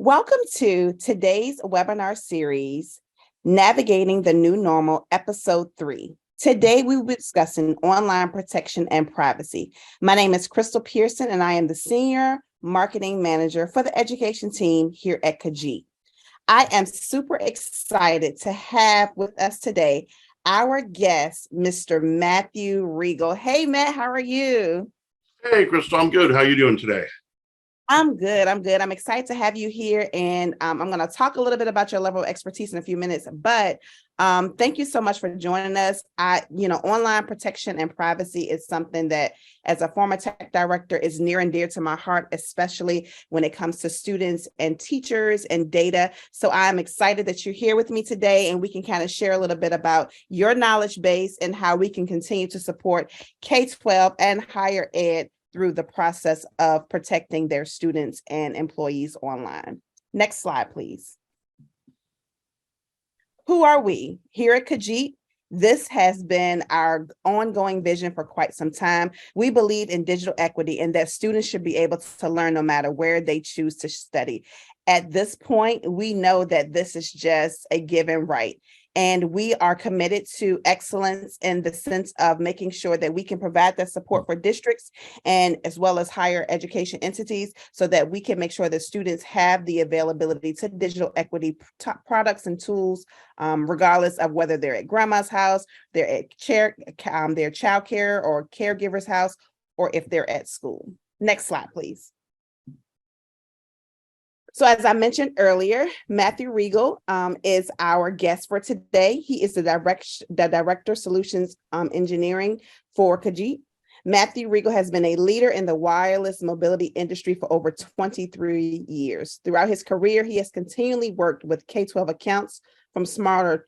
Welcome to today's webinar series, Navigating the New Normal, Episode 3. Today, we will be discussing online protection and privacy. My name is Krystle Pearson, and I am the Senior Marketing Manager for the education team here at Kajeet. I am super excited to have with us today our guest, Mr. Matthew Riegel. Hey, Matt, how are you? Hey, Krystle, I'm good. How are you doing today? I'm good. I'm excited to have you here. And I'm going to talk a little bit about your level of expertise in a few minutes. But thank you so much for joining us. Online protection and privacy is something that, as a former tech director, is near and dear to my heart, especially when it comes to students and teachers and data. So I'm excited that you're here with me today, and we can kind of share a little bit about your knowledge base and how we can continue to support K-12 and higher ed through the process of protecting their students and employees online. Next slide, please. Who are we? Here at Kajeet, this has been our ongoing vision for quite some time. We believe in digital equity and that students should be able to learn no matter where they choose to study. At this point, we know that this is just a given right. And we are committed to excellence in the sense of making sure that we can provide that support for districts and as well as higher education entities so that we can make sure that students have the availability to digital equity products and tools, regardless of whether they're at grandma's house, they're at their child care or caregiver's house, or if they're at school. Next slide, please. So as I mentioned earlier, Matthew Riegel is our guest for today. He is the Director of Solutions Engineering for Kajeet. Matthew Riegel has been a leader in the wireless mobility industry for over 23 years. Throughout his career, he has continually worked with K-12 accounts from smaller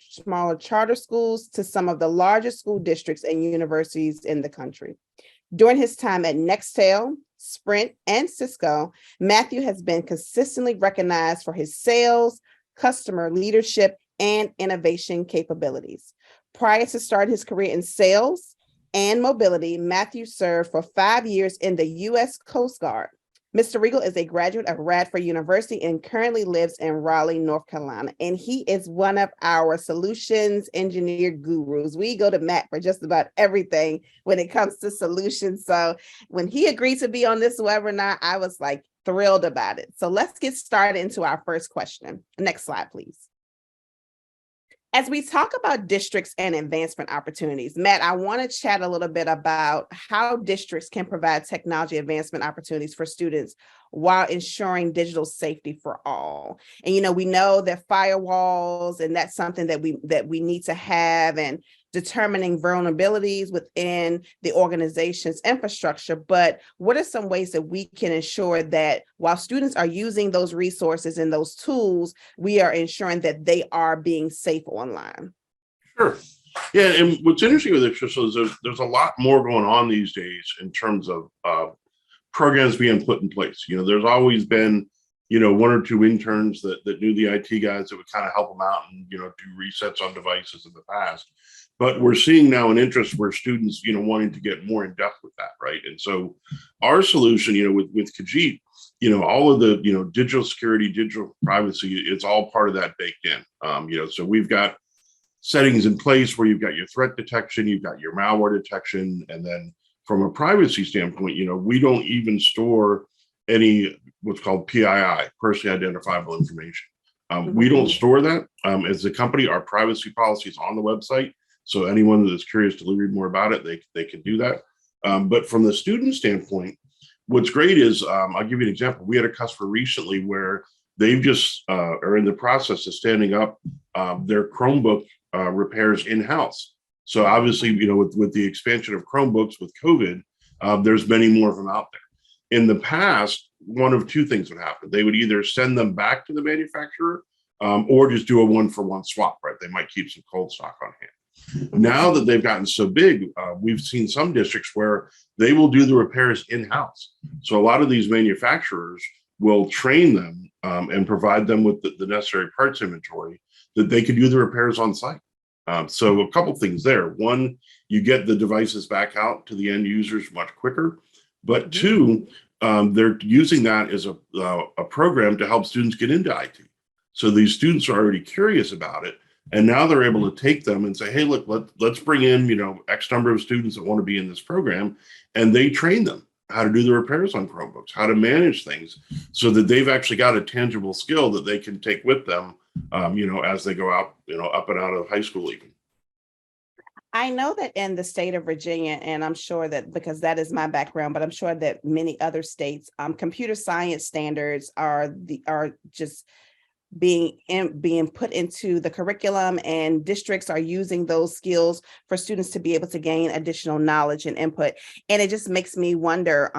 charter schools to some of the largest school districts and universities in the country. During his time at Nextel, Sprint, and Cisco, Matthew has been consistently recognized for his sales, customer leadership, and innovation capabilities. Prior to starting his career in sales and mobility, Matthew served for 5 years in the U.S. Coast Guard. Mr. Riegel is a graduate of Radford University and currently lives in Raleigh, North Carolina. And he is one of our solutions engineer gurus. We go to Matt for just about everything when it comes to solutions. So when he agreed to be on this webinar, I was like thrilled about it. So let's get started into our first question. Next slide, please. As we talk about districts and advancement opportunities, Matt, I want to chat a little bit about how districts can provide technology advancement opportunities for students while ensuring digital safety for all. And we know that firewalls, and that's something that we need to have, and determining vulnerabilities within the organization's infrastructure. But what are some ways that we can ensure that while students are using those resources and those tools, we are ensuring that they are being safe online? Sure. Yeah, and what's interesting with this is there's a lot more going on these days in terms of programs being put in place. There's always been, one or two interns that knew the IT guys that would kind of help them out and, do resets on devices in the past. But we're seeing now an interest where students, wanting to get more in depth with that, right? And so our solution, with Kajeet, all of the, digital security, digital privacy, it's all part of that baked in. So we've got settings in place where you've got your threat detection, you've got your malware detection, and then from a privacy standpoint, we don't even store any what's called PII, personally identifiable information. We don't store that. As a company, our privacy policy is on the website. So anyone that's curious to read more about it, they can do that. But from the student standpoint, what's great is, I'll give you an example. We had a customer recently where they've just are in the process of standing up their Chromebook repairs in-house. So obviously, with the expansion of Chromebooks with COVID, there's many more of them out there. In the past, one of two things would happen. They would either send them back to the manufacturer or just do a one-for-one swap, right? They might keep some cold stock on hand. Now that they've gotten so big, we've seen some districts where they will do the repairs in-house. So a lot of these manufacturers will train them and provide them with the necessary parts inventory that they can do the repairs on site. So a couple things there. One, you get the devices back out to the end users much quicker. But two, they're using that as a program to help students get into IT. So these students are already curious about it. And now they're able to take them and say, hey, look, let's bring in, X number of students that want to be in this program. And they train them how to do the repairs on Chromebooks, how to manage things so that they've actually got a tangible skill that they can take with them, as they go out, up and out of high school even. I know that in the state of Virginia, and I'm sure that because that is my background, but I'm sure that many other states, computer science standards are just being put into the curriculum, and districts are using those skills for students to be able to gain additional knowledge and input. And it just makes me wonder,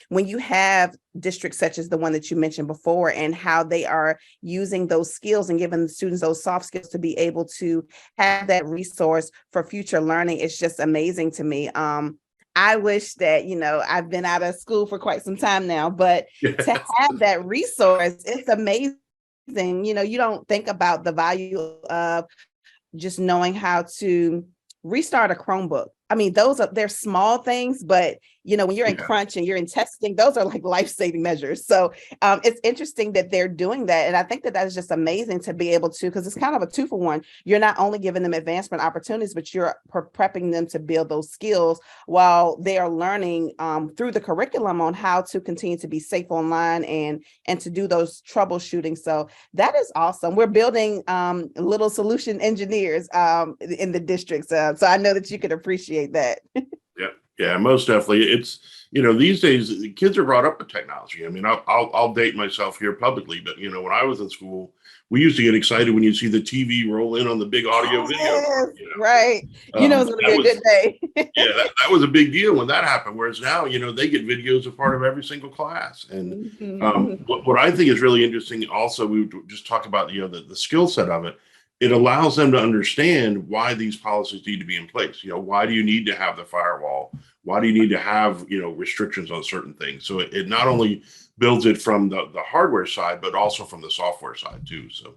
when you have districts such as the one that you mentioned before, and how they are using those skills and giving the students those soft skills to be able to have that resource for future learning, it's just amazing to me. I wish that, I've been out of school for quite some time now, but to have that resource, it's amazing. You don't think about the value of just knowing how to restart a Chromebook. I mean, they're small things, but when you're in crunch and you're in testing, those are like life-saving measures. So it's interesting that they're doing that. And I think that is just amazing to be able to, because it's kind of a 2-for-1. You're not only giving them advancement opportunities, but you're prepping them to build those skills while they are learning through the curriculum on how to continue to be safe online and to do those troubleshooting. So that is awesome. We're building little solution engineers in the districts. So I know that you could appreciate that. Yeah, most definitely. It's, these days the kids are brought up with technology. I mean, I'll date myself here publicly, but when I was in school, we used to get excited when you see the TV roll in on the big audio video. Yes, right. It's going to be a good day. Yeah, that was a big deal when that happened. Whereas now, they get videos as part of every single class. And what I think is really interesting, also, we just talked about, the skill set of it. It allows them to understand why these policies need to be in place. Why do you need to have the firewall? Why do you need to have, restrictions on certain things? So it not only builds it from the hardware side, but also from the software side too. So.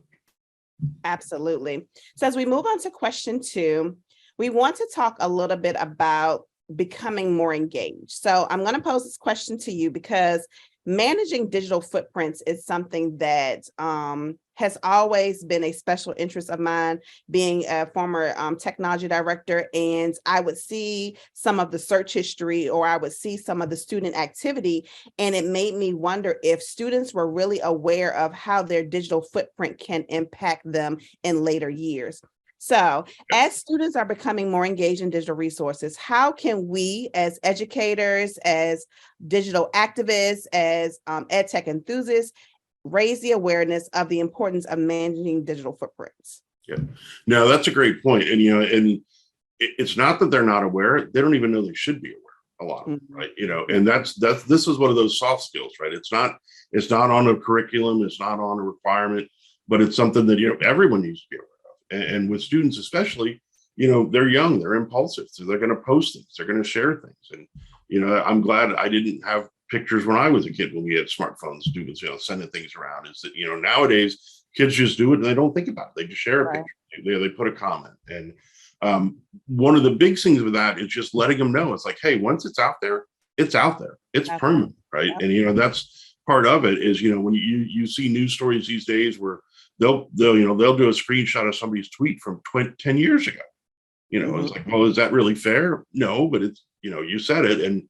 Absolutely. So as we move on to question 2, we want to talk a little bit about becoming more engaged. So I'm going to pose this question to you because managing digital footprints is something that has always been a special interest of mine, being a former technology director. And I would see some of the search history, or I would see some of the student activity, and it made me wonder if students were really aware of how their digital footprint can impact them in later years. So as students are becoming more engaged in digital resources, how can we as educators, as digital activists, as ed tech enthusiasts, raise the awareness of the importance of managing digital footprints? Yeah, no, that's a great point. And, and it's not that they're not aware, they don't even know they should be aware. A lot of it, right? And this is one of those soft skills, right? It's not on a curriculum, it's not on a requirement, but it's something that, everyone needs to be aware of. And with students, especially, they're young, they're impulsive. So they're going to post things, they're going to share things. And, I'm glad I didn't have pictures when I was a kid, when we had smartphones, students, sending things around. Is that, nowadays kids just do it and they don't think about it. They just share a picture, they put a comment. And one of the big things with that is just letting them know, it's like, hey, once it's out there, it's out there, it's permanent, right? And that's part of it. Is when you see news stories these days where they'll do a screenshot of somebody's tweet from 10 years ago. It's like, well, is that really fair? No, but it's, you said it, and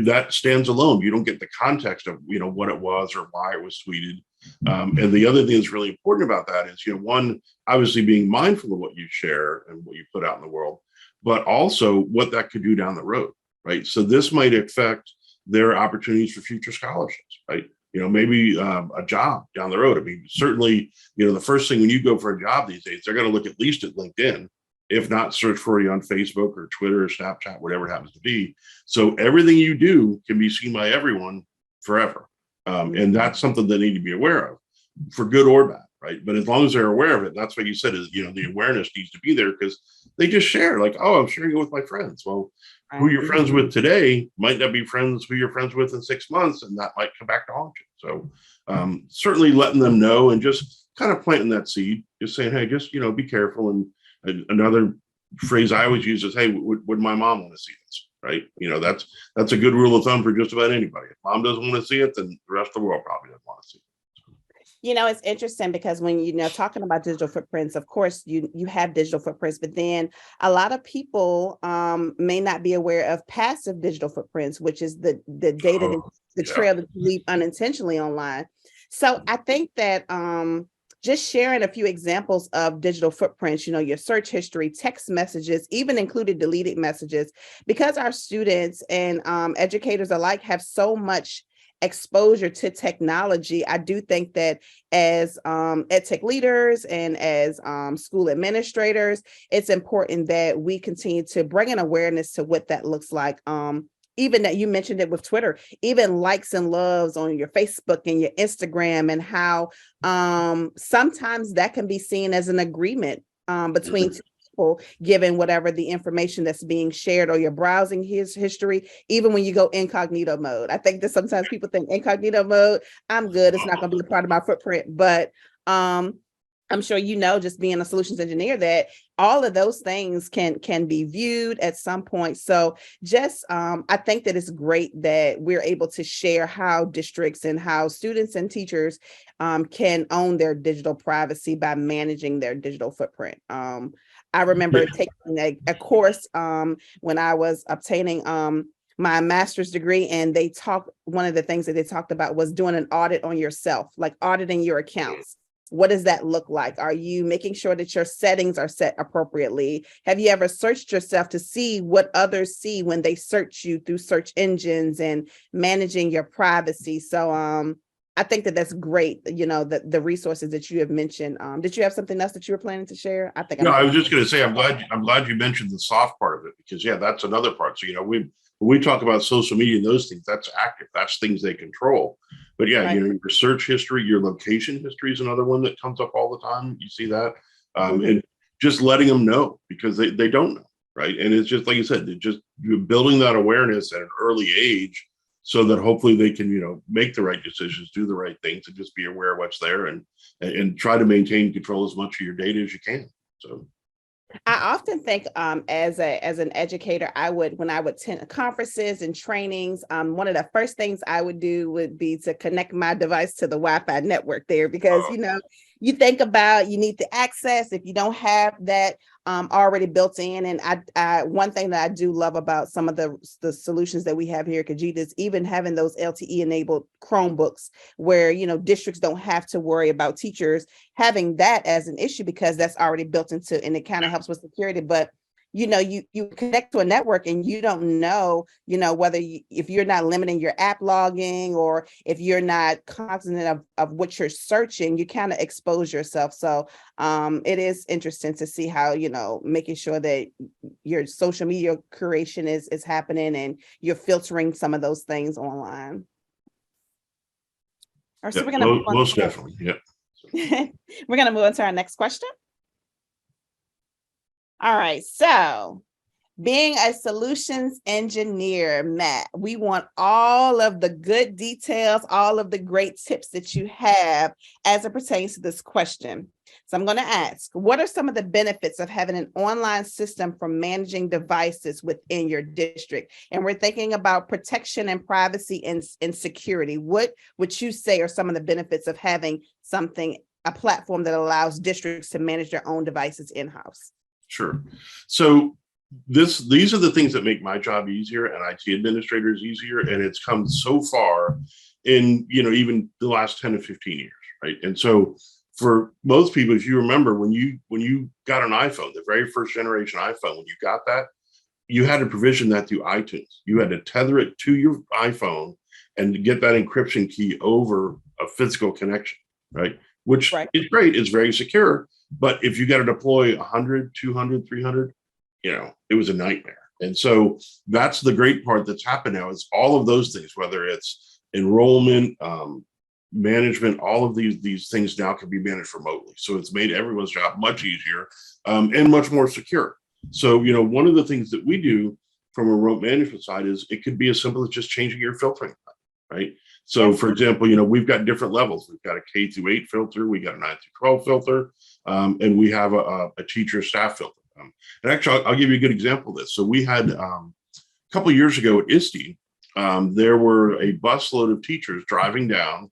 that stands alone. You don't get the context of what it was or why it was tweeted. And the other thing that's really important about that is, one, obviously being mindful of what you share and what you put out in the world, but also what that could do down the road, right? So this might affect their opportunities for future scholarships, right? Maybe a job down the road. I mean, certainly, the first thing when you go for a job these days, they're going to look at least at LinkedIn, if not search for you on Facebook or Twitter or Snapchat, whatever it happens to be. So everything you do can be seen by everyone forever. And that's something they need to be aware of, for good or bad, right? But as long as they're aware of it, that's what you said is, the awareness needs to be there, because they just share like, oh, I'm sharing it with my friends. Well, who you're friends with today might not be who you're friends with in 6 months, and that might come back to haunt you. So certainly letting them know, and just kind of planting that seed, just saying, hey, just, be careful. And another phrase I always use is, hey, would my mom want to see this? right? That's a good rule of thumb for just about anybody. If mom doesn't want to see it, then the rest of the world probably doesn't want to see it. It's interesting because when talking about digital footprints, of course you have digital footprints, but then a lot of people may not be aware of passive digital footprints, which is the data, the trail that you leave unintentionally online. So I think that just sharing a few examples of digital footprints, your search history, text messages, even included deleted messages, because our students and educators alike have so much exposure to technology. I do think that as ed tech leaders and as school administrators, it's important that we continue to bring an awareness to what that looks like. Even that you mentioned it with Twitter, even likes and loves on your Facebook and your Instagram, and how sometimes that can be seen as an agreement between two people, given whatever the information that's being shared, or your browsing history, even when you go incognito mode. I think that sometimes people think incognito mode, I'm good, it's not going to be a part of my footprint. But I'm sure just being a solutions engineer, that all of those things can be viewed at some point. So just I think that it's great that we're able to share how districts and how students and teachers can own their digital privacy by managing their digital footprint. I remember taking a course when I was obtaining my master's degree, and one of the things that they talked about was doing an audit on yourself, like auditing your accounts. What does that look like? Are you making sure that your settings are set appropriately? Have you ever searched yourself to see what others see when they search you through search engines, and managing your privacy? So I think that that's great, the resources that you have mentioned. Did you have something else that you were planning to share? I was just going to say, I'm glad you mentioned the soft part of it, because that's another part. So, when we talk about social media and those things, that's active, that's things they control. But right. Your search history, your location history is another one that comes up all the time. You see that, and just letting them know, because they don't know, right? And it's just like you said, you're building that awareness at an early age, so that hopefully they can, make the right decisions, do the right things, and just be aware of what's there, and try to maintain control as much of your data as you can. So I often think as an educator, when I would attend conferences and trainings, one of the first things I would do would be to connect my device to the Wi-Fi network there, because you think about, you need the access if you don't have that already built in. And I one thing that I do love about some of the solutions that we have here at Kajeet is even having those LTE enabled Chromebooks, where districts don't have to worry about teachers having that as an issue, because that's already built into, and it kind of helps with security. But you connect to a network, and you don't know, whether if you're not limiting your app logging, or if you're not cognizant of what you're searching, you kind of expose yourself. So it is interesting to see how, making sure that your social media curation is happening, and you're filtering some of those things online. All right, so we're going to most definitely. Yeah. We're going to move on to our next question. All right, so being a solutions engineer, Matt, we want all of the good details, all of the great tips that you have as it pertains to this question. So I'm going to ask, what are some of the benefits of having an online system for managing devices within your district? And we're thinking about protection and privacy and security. What would you say are some of the benefits of having a platform that allows districts to manage their own devices in-house? Sure. So these are the things that make my job easier and IT administrators easier. And it's come so far in, even the last 10 to 15 years, right? And so for most people, if you remember, when you got an iPhone, the very first generation iPhone, when you got that, you had to provision that through iTunes. You had to tether it to your iPhone and get that encryption key over a physical connection, right? Which is great. It's very secure. But if you got to deploy 100, 200, 300, it was a nightmare. And so that's the great part that's happened now, is all of those things, whether it's enrollment, management, all of these things now can be managed remotely. So it's made everyone's job much easier and much more secure. So, one of the things that we do from a remote management side is it could be as simple as just changing your filtering, right? So, for example, we've got different levels. We've got a K-8 filter, we got a 9-12 filter, and we have a teacher staff filter. And actually, I'll give you a good example of this. So we had couple of years ago at ISTE, there were a busload of teachers driving down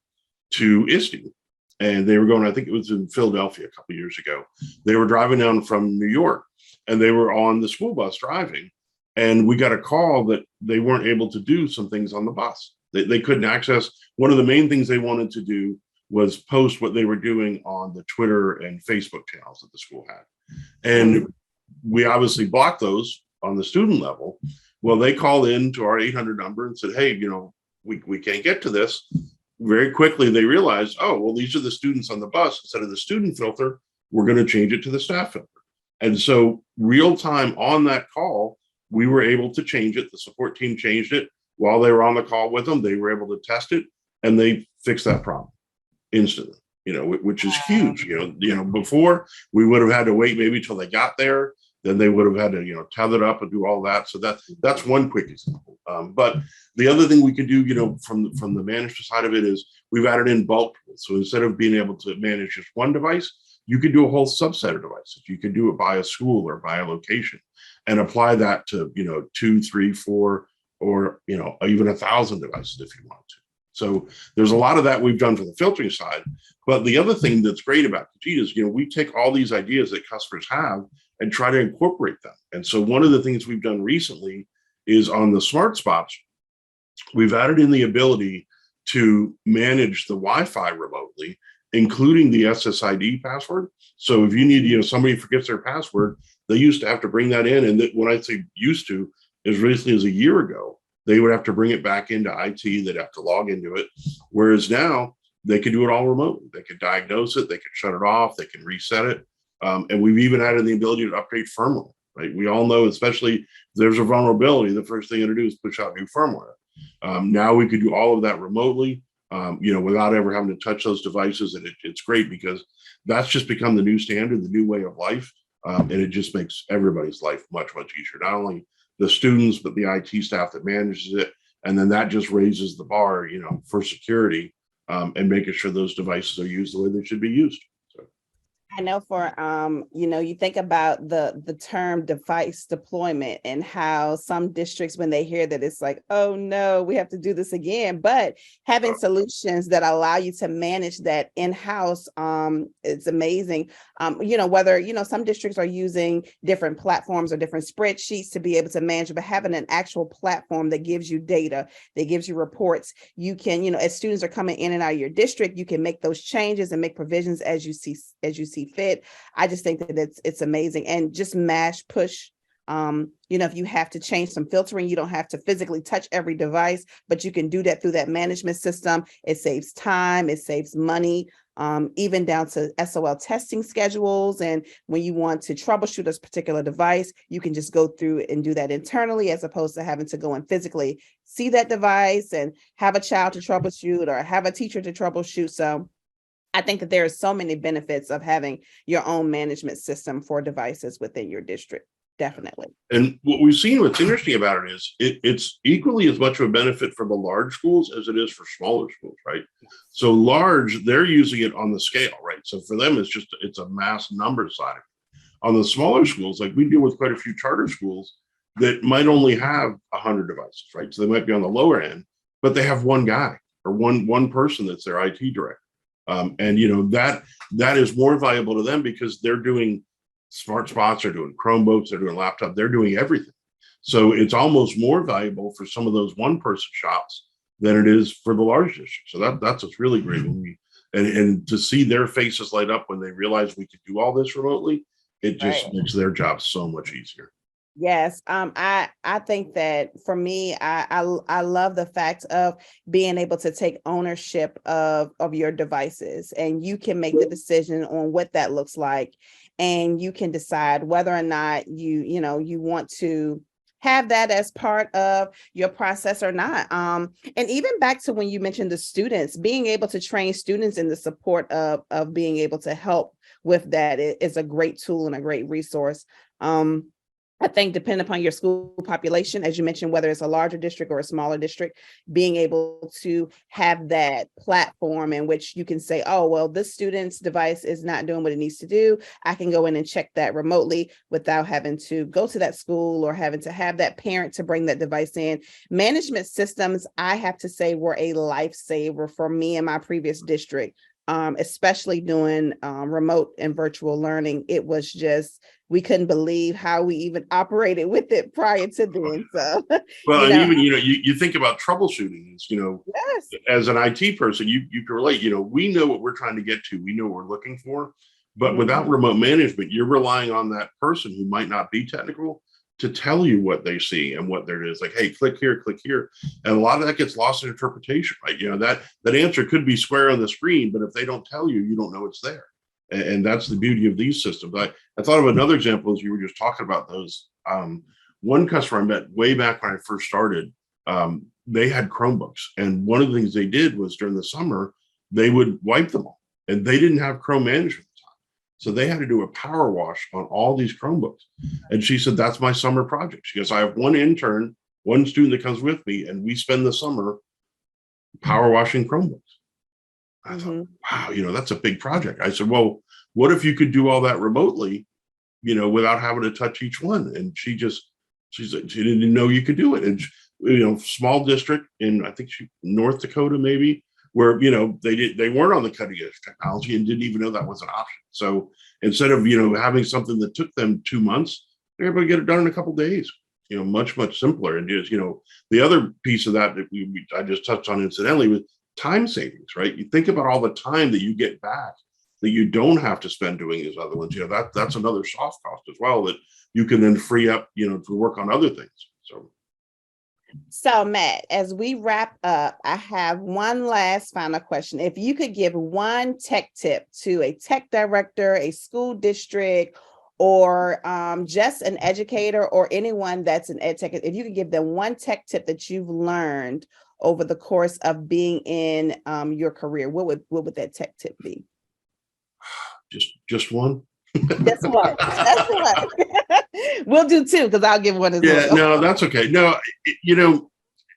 to ISTE, and they were going, I think it was in Philadelphia a couple of years ago. They were driving down from New York, and they were on the school bus driving. And we got a call that they weren't able to do some things on the bus. They couldn't access. One of the main things they wanted to do was post what they were doing on the Twitter and Facebook channels that the school had. And we obviously blocked those on the student level. Well, they called in to our 800 number and said, hey, we can't get to this. Very quickly, they realized, oh, well, these are the students on the bus. Instead of the student filter, we're going to change it to the staff filter. And so real time on that call, we were able to change it. The support team changed it while they were on the call with them. They were able to test it, and they fixed that problem instantly, which is huge. Before we would have had to wait maybe till they got there. Then they would have had to, tether up and do all that. So that's one quick example. But the other thing we can do, from the management side of it is we've added in bulk tools. So instead of being able to manage just one device, you could do a whole subset of devices. You could do it by a school or by a location and apply that to, 2, 3, 4, or, even 1,000 devices if you want to. So there's a lot of that we've done for the filtering side. But the other thing that's great about Kajeet is, we take all these ideas that customers have and try to incorporate them. And so one of the things we've done recently is on the smart spots, we've added in the ability to manage the Wi-Fi remotely, including the SSID password. So if you need, somebody forgets their password, they used to have to bring that in. And when I say used to, as recently as a year ago, they would have to bring it back into IT. They'd have to log into it. Whereas now they can do it all remotely. They can diagnose it. They can shut it off. They can reset it. And we've even added the ability to update firmware, right? We all know, especially if there's a vulnerability, the first thing to do is push out new firmware. Now we could do all of that remotely, without ever having to touch those devices. And it's great because that's just become the new standard, the new way of life. And it just makes everybody's life much, much easier. Not only the students, but the IT staff that manages it. And then that just raises the bar, for security, and making sure those devices are used the way they should be used. I know for, you think about the term device deployment and how some districts, when they hear that, it's like, oh no, we have to do this again. But having solutions that allow you to manage that in-house, it's amazing. Whether, some districts are using different platforms or different spreadsheets to be able to manage, but having an actual platform that gives you data, that gives you reports, you can, as students are coming in and out of your district, you can make those changes and make provisions as you see fit. I just think that it's amazing. And just mash push, if you have to change some filtering, you don't have to physically touch every device, but you can do that through that management system. It saves time, it saves money, even down to SOL testing schedules. And when you want to troubleshoot a particular device, you can just go through and do that internally, as opposed to having to go and physically see that device and have a child to troubleshoot or have a teacher to troubleshoot. So I think that there are so many benefits of having your own management system for devices within your district. Definitely. And what we've seen, what's interesting about it is it's equally as much of a benefit for the large schools as it is for smaller schools, right? So large, they're using it on the scale, right? So for them, it's a mass number side. On the smaller schools, like we deal with quite a few charter schools that might only have 100 devices, right? So they might be on the lower end, but they have one guy or one person that's their IT director. And that is more valuable to them because they're doing smart spots, they're doing Chromebooks, they're doing laptop, they're doing everything. So it's almost more valuable for some of those one-person shops than it is for the large district. So that's what's really great when and to see their faces light up when they realize we could do all this remotely, it just makes their job so much easier. Yes, I think that for me, I love the fact of being able to take ownership of your devices, and you can make the decision on what that looks like, and you can decide whether or not you want to have that as part of your process or not. And even back to when you mentioned the students, being able to train students in the support of being able to help with that is a great tool and a great resource. I think depending upon your school population, as you mentioned, whether it's a larger district or a smaller district, being able to have that platform in which you can say, oh, well, this student's device is not doing what it needs to do. I can go in and check that remotely without having to go to that school or having to have that parent to bring that device in. Management systems, I have to say, were a lifesaver for me in my previous district. Especially doing remote and virtual learning. It was just, we couldn't believe how we even operated with it prior to then. So, Well, you and know, even, you think about troubleshooting, yes. as an IT person, you can relate, we know what we're trying to get to, we know what we're looking for, but without Mhm. remote management, you're relying on that person who might not be technical to tell you what they see and what there is. Like, hey, click here, and a lot of that gets lost in interpretation, right? That answer could be square on the screen, but if they don't tell you, you don't know it's there. And that's the beauty of these systems. I thought of another example as you were just talking about those. One customer I met way back when I first started, they had Chromebooks, and one of the things they did was during the summer they would wipe them all, and they didn't have Chrome management. So they had to do a power wash on all these Chromebooks. And she said, that's my summer project. She goes, I have one intern, one student that comes with me, and we spend the summer power washing Chromebooks. I thought, wow, that's a big project. I said, well, what if you could do all that remotely, without having to touch each one? And she said she didn't know you could do it. And, small district in, I think North Dakota, maybe, where, they weren't on the cutting edge technology and didn't even know that was an option. So instead of, having something that took them 2 months, they're able to get it done in a couple of days, much simpler. And just, the other piece of that I just touched on incidentally was time savings, right? You think about all the time that you get back that you don't have to spend doing these other ones. That's another soft cost as well that you can then free up, to work on other things. So Matt, as we wrap up, I have one last final question. If you could give one tech tip to a tech director, a school district, or just an educator or anyone that's an ed tech, if you could give them one tech tip that you've learned over the course of being in your career, what would that tech tip be? Just one. Just one. Just one. We'll do two because I'll give one as Yeah, well. no, that's okay. No,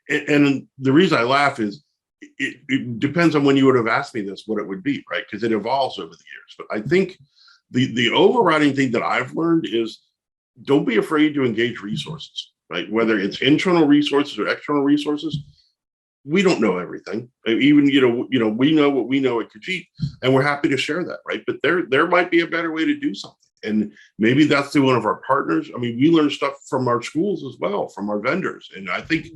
and the reason I laugh is it depends on when you would have asked me this, what it would be, right? Because it evolves over the years. But I think the overriding thing that I've learned is don't be afraid to engage resources, right? Whether it's internal resources or external resources. We don't know everything. Even we know what we know at Kajeet, and we're happy to share that, right? But there might be a better way to do something, and maybe that's through one of our partners. I mean, we learn stuff from our schools as well, from our vendors, and I think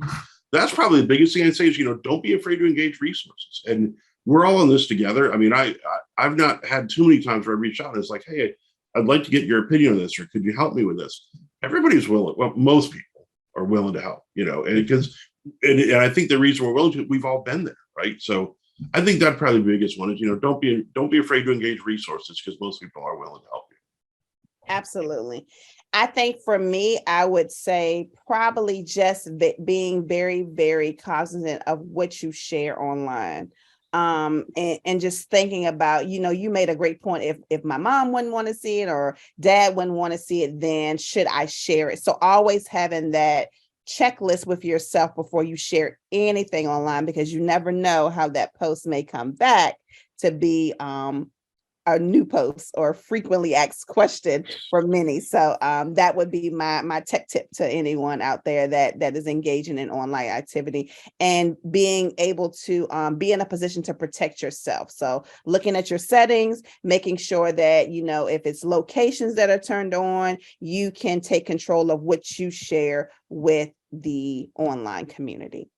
that's probably the biggest thing I'd say is don't be afraid to engage resources, and we're all in this together. I mean, I've not had too many times where I reach out and it's like, hey, I'd like to get your opinion on this, or could you help me with this? Everybody's willing. Well, most people are willing to help, and because. And I think the reason we're willing to, we've all been there, right? So I think that probably the biggest one is, don't be afraid to engage resources because most people are willing to help you. Absolutely. I think for me, I would say probably just being very, very cognizant of what you share online. And just thinking about, you made a great point. If my mom wouldn't want to see it or dad wouldn't want to see it, then should I share it? So always having that checklist with yourself before you share anything online, because you never know how that post may come back to be a new post or frequently asked question for many. So that would be my tech tip to anyone out there that is engaging in online activity and being able to be in a position to protect yourself. So looking at your settings, making sure that, if it's locations that are turned on, you can take control of what you share with the online community.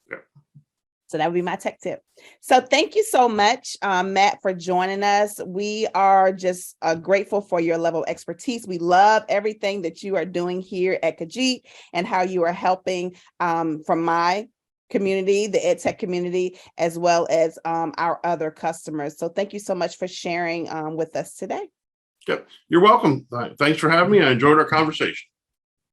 Yeah. So that would be my tech tip. So thank you so much, Matt, for joining us. We are just grateful for your level of expertise. We love everything that you are doing here at Kajeet and how you are helping from my community, the ed tech community, as well as our other customers. So thank you so much for sharing with us today. Yep. You're welcome. Thanks for having me. I enjoyed our conversation.